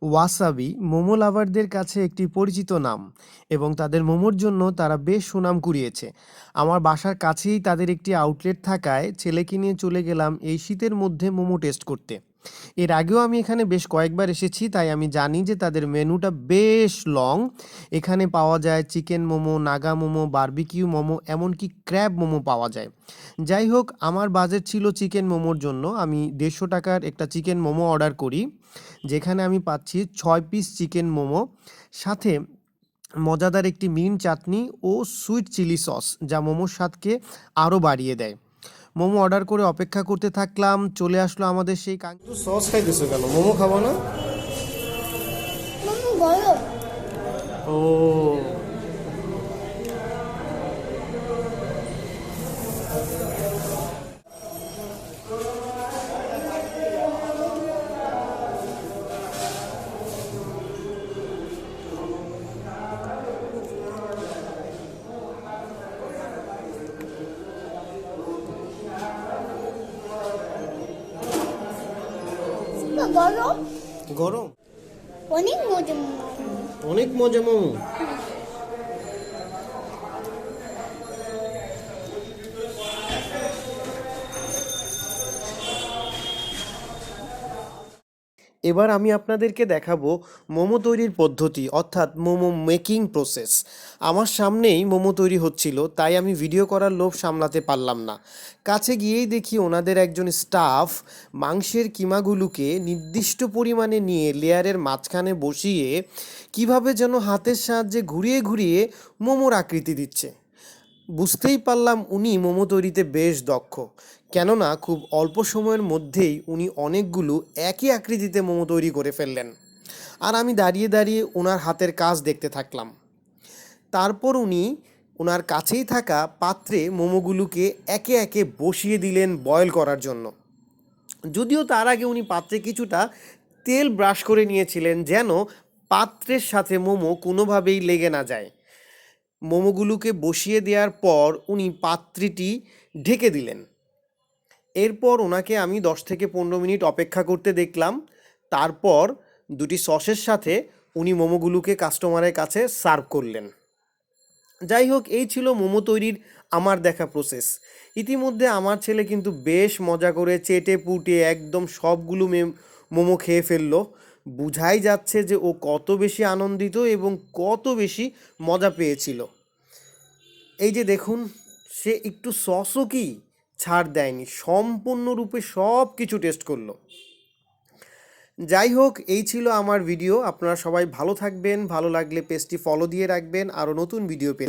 Wasabi momo লাভারদের কাছে একটি পরিচিত নাম এবং তাদের মোমোর জন্য তারা বেশ সুনাম কুড়িয়েছে। আমার বাসার কাছেই তাদের একটি আউটলেট থাকায় ছেলেকে নিয়ে চলে গেলাম এই শীতের মধ্যে মোমো টেস্ট করতে। এর আগেও আমি এখানে বেশ কয়েকবার এসেছি, তাই আমি জানি যে তাদের মেনুটা বেশ লং। এখানে পাওয়া যায় চিকেন মোমো, নাগা মোমো, বারবিকিউ মোমো, এমনকি ক্র্যাব মোমো পাওয়া যায়। যাই হোক, আমার বাজেট ছিল চিকেন মোমোর জন্য। আমি 150 টাকার একটা চিকেন মোমো অর্ডার করি, যেখানে আমি পাচ্ছি 6 পিস চিকেন মোমো, সাথে মজাদার একটি মিন্ট চাটনি ও সুইট চিলি সস, যা মোমোর স্বাদকে আরও বাড়িয়ে দেয়। মোমো অর্ডার করে অপেক্ষা করতে থাকলাম, চলে আসলো আমাদের সেই সস খাইতেছো কেন? মোমো খাবো না? ও, গরম গরম? অনেক মজা। অনেক মজা মোমো। এবার আমি আপনাদেরকে দেখাবো মোমো তৈরির পদ্ধতি, অর্থাৎ মোমো মেকিং প্রসেস। আমার সামনেই মোমো তৈরি হচ্ছিল, তাই আমি ভিডিও করার লোভ সামলাতে পারলাম না। কাছে গিয়েই দেখি ওনাদের একজন স্টাফ মাংসের কিমাগুলোকে নির্দিষ্ট পরিমাণে নিয়ে লেয়ারের মাঝখানে বসিয়ে কিভাবে যেন হাতের সাহায্যে ঘুরিয়ে ঘুরিয়ে মোমোর আকৃতি দিচ্ছে। বুঝতেই পারলাম উনি মোমো তৈরিতে বেশ দক্ষ, কেননা খুব অল্প সময়ের মধ্যেই উনি অনেকগুলো একই আকৃতিতে মোমো তৈরি করে ফেললেন। আর আমি দাঁড়িয়ে দাঁড়িয়ে ওনার হাতের কাজ দেখতে থাকলাম। তারপর উনি ওনার কাছেই থাকা পাত্রে মোমোগুলোকে একে একে বসিয়ে দিলেন বয়েল করার জন্য। যদিও তার আগে উনি পাত্রে কিছুটা তেল ব্রাশ করে নিয়েছিলেন, যেন পাত্রের সাথে মোমো কোনোভাবেই লেগে না যায়। মোমোগুলোকে বসিয়ে দেওয়ার পর উনি পাত্রটি ঢেকে দিলেন। এরপর ওনাকে আমি 10 থেকে 15 মিনিট অপেক্ষা করতে দেখলাম। তারপর দুটি সসের সাথে উনি মোমোগুলোকে কাস্টমারের কাছে সার্ভ করলেন। যাই হোক, এই ছিল মোমো তৈরির আমার দেখা প্রসেস। ইতিমধ্যে আমার ছেলে কিন্তু বেশ মজা করে চেটে পুটে একদম সবগুলো মোমো খেয়ে ফেললো। বুঝাই যাচ্ছে যে ও কত বেশি আনন্দিত এবং কত বেশি মজা পেয়েছিল। এই যে দেখুন, সে একটু সসও কি ছাড় দেয়নি, সম্পূর্ণরূপে সব কিছু টেস্ট করলো। যাই হোক, এই ছিল আমার ভিডিও। আপনারা সবাই ভালো থাকবেন, ভালো লাগলে পেজটি ফলো দিয়ে রাখবেন আরও নতুন ভিডিও পেতে।